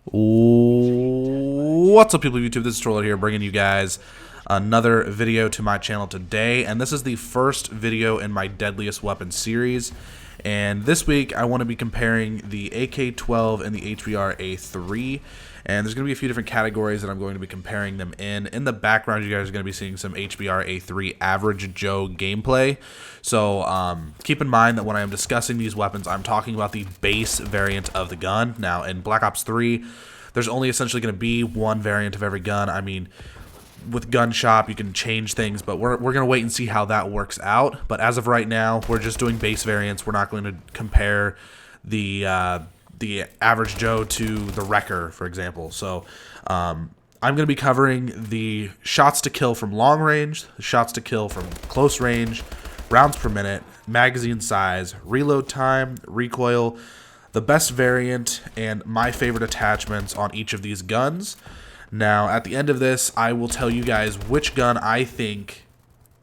What's up, people of YouTube? This is Troller here, bringing you guys another video to my channel today, and this is the first video in my Deadliest weapon series. And this week I want to be comparing the AK-12 and the HBRa3, and there's going to be a few different categories that I'm going to be comparing them in. In the background, you guys are going to be seeing some HBRa3 Average Joe gameplay. So keep in mind that when I am discussing these weapons, I'm talking about the base variant of the gun. Now, in Black Ops 3, there's only essentially going to be one variant of every gun. I mean, with Gun Shop, you can change things, but we're going to wait and see how that works out. But as of right now, we're just doing base variants. We're not going to compare the Average Joe to the Wrecker, for example. So I'm going to be covering the shots to kill from long range, the shots to kill from close range, rounds per minute, magazine size, reload time, recoil, the best variant, and my favorite attachments on each of these guns. Now, at the end of this, I will tell you guys which gun I think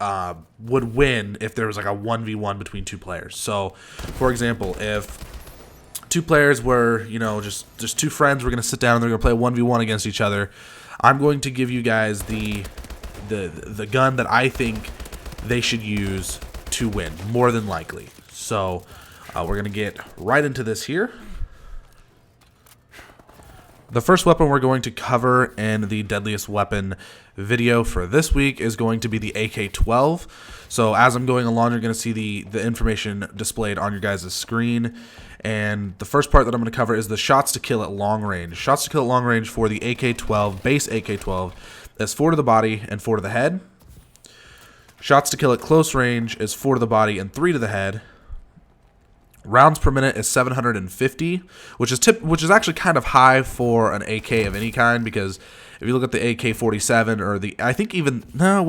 would win if there was like a 1v1 between two players. So, for example, if two players were, you know, just two friends, we're going to sit down and they're going to play 1v1 against each other, I'm going to give you guys the gun that I think they should use to win, more than likely. So, we're going to get right into this here. The first weapon we're going to cover in the Deadliest Weapon video for this week is going to be the AK-12. So as I'm going along, you're going to see the information displayed on your guys' screen. And the first part that I'm going to cover is the shots to kill at long range. Shots to kill at long range for the AK-12, base AK-12, is 4 to the body and 4 to the head. Shots to kill at close range is 4 to the body and 3 to the head. Rounds per minute is 750, which is actually kind of high for an AK of any kind, because if you look at the AK-47 or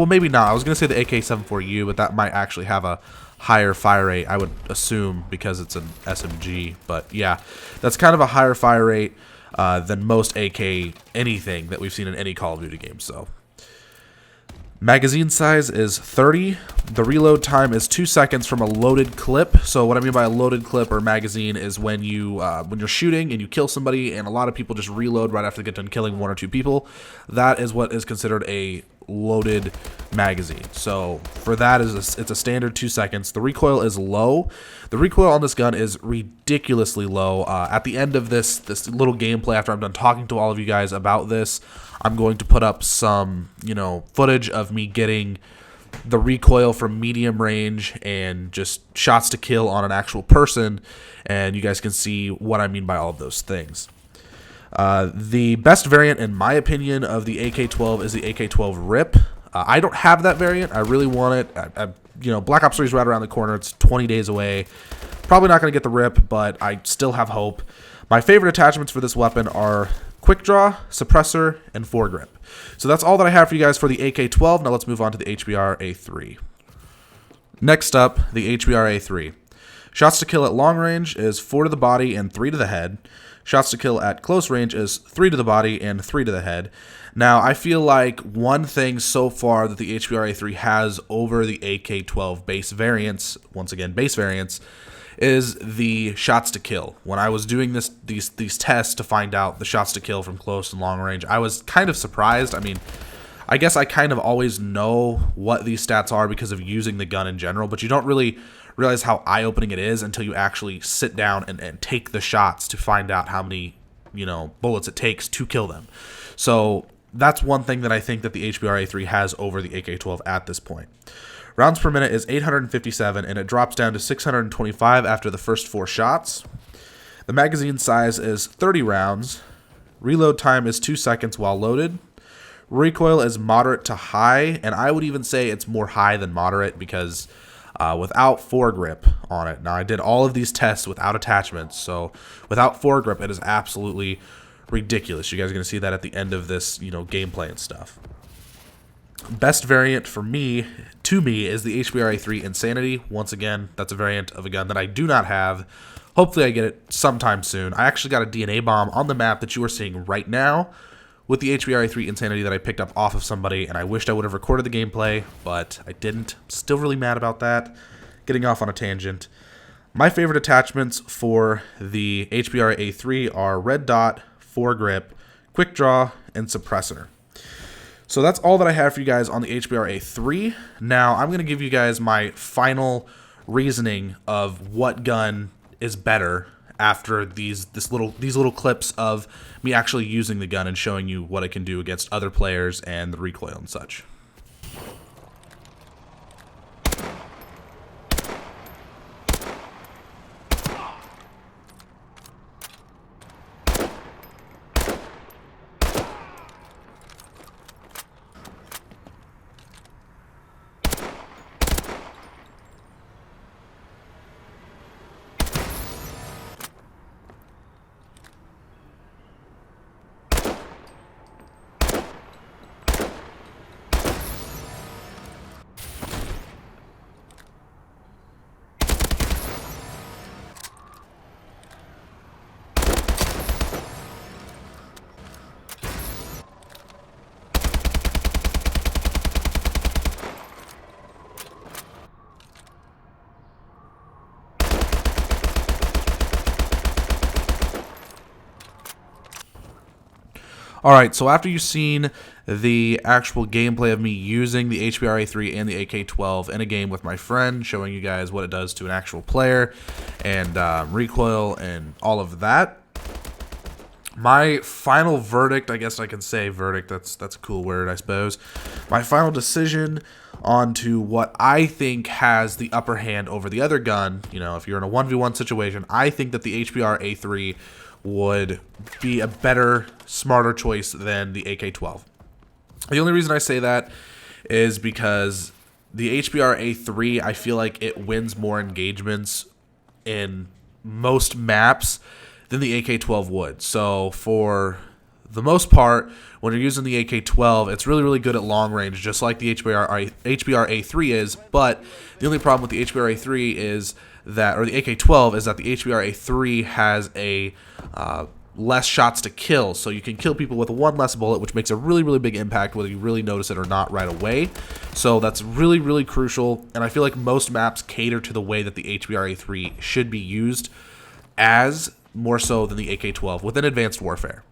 maybe not. I was going to say the AK-74U, but that might actually have a higher fire rate, I would assume, because it's an SMG. But yeah, that's kind of a higher fire rate than most AK anything that we've seen in any Call of Duty game. So magazine size is 30. The reload time is 2 seconds from a loaded clip. So what I mean by a loaded clip or magazine is when you're shooting and you kill somebody, and a lot of people just reload right after they get done killing 1 or 2 people. That is what is considered a loaded magazine. So for that, it's a standard 2 seconds. The recoil is low. The recoil on this gun is ridiculously low. At the end of this little gameplay, after I'm done talking to all of you guys about this, I'm going to put up some, footage of me getting the recoil from medium range and just shots to kill on an actual person, and you guys can see what I mean by all of those things. The best variant, in my opinion, of the AK-12 is the AK-12 RIP. I don't have that variant. I really want it. Black Ops 3 is right around the corner. It's 20 days away. Probably not going to get the RIP, but I still have hope. My favorite attachments for this weapon are quick draw, suppressor, and foregrip. So that's all that I have for you guys for the AK-12. Now let's move on to the HBRa3. Next up, the HBRa3. Shots to kill at long range is 4 to the body and 3 to the head. Shots to kill at close range is 3 to the body and 3 to the head. Now, I feel like one thing so far that the HBRa3 has over the AK-12 base variants, once again base variants, is the shots to kill. When I was doing these tests to find out the shots to kill from close and long range, I was kind of surprised. I mean, I guess I kind of always know what these stats are because of using the gun in general, but you don't really realize how eye-opening it is until you actually sit down and take the shots to find out how many, bullets it takes to kill them. So that's one thing that I think that the HBRa3 has over the AK-12 at this point. Rounds per minute is 857, and it drops down to 625 after the first 4 shots. The magazine size is 30 rounds. Reload time is 2 seconds while loaded. Recoil is moderate to high, and I would even say it's more high than moderate because without foregrip on it. Now, I did all of these tests without attachments, so without foregrip, it is absolutely ridiculous. You guys are going to see that at the end of this, gameplay and stuff. Best variant for me, is the HBRa3 Insanity. Once again, that's a variant of a gun that I do not have. Hopefully I get it sometime soon. I actually got a DNA bomb on the map that you are seeing right now with the HBRa3 Insanity that I picked up off of somebody, and I wished I would have recorded the gameplay, but I didn't. Still really mad about that. Getting off on a tangent. My favorite attachments for the HBRa3 are red dot, foregrip, quick draw, and suppressor. So that's all that I have for you guys on the HBRa3. Now I'm going to give you guys my final reasoning of what gun is better after these little clips of me actually using the gun and showing you what it can do against other players and the recoil and such. Alright, so after you've seen the actual gameplay of me using the HBRa3 and the AK-12 in a game with my friend, showing you guys what it does to an actual player, and recoil, and all of that, my final verdict, I guess I can say verdict, that's a cool word, I suppose. My final decision onto what I think has the upper hand over the other gun, you know, if you're in a 1v1 situation, I think that the HBRa3 would be a better, smarter choice than the AK-12. The only reason I say that is because the HBRa3, I feel like it wins more engagements in most maps than the AK-12 would. So for the most part, when you're using the AK-12, it's really, really good at long range, just like the HBRa3 is. But the only problem with the HBRa3 is that, or the AK-12, is that the HBRa3 has a less shots to kill, so you can kill people with one less bullet, which makes a really, really big impact whether you really notice it or not right away. So that's really, really crucial, and I feel like most maps cater to the way that the HBRa3 should be used, as more so than the AK-12 within Advanced Warfare.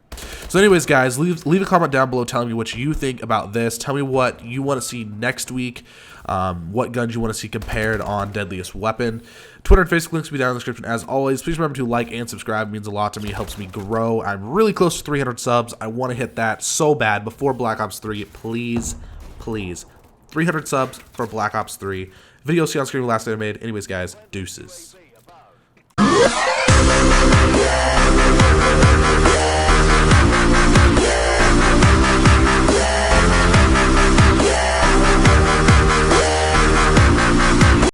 So anyways, guys, leave a comment down below telling me what you think about this. Tell me what you want to see next week, what guns you want to see compared on Deadliest Weapon. Twitter and Facebook links will be down in the description as always. Please remember to like and subscribe. It means a lot to me. It helps me grow. I'm really close to 300 subs. I want to hit that so bad before Black Ops 3. Please, please. 300 subs for Black Ops 3. Video see on screen last day I made. Anyways, guys, deuces.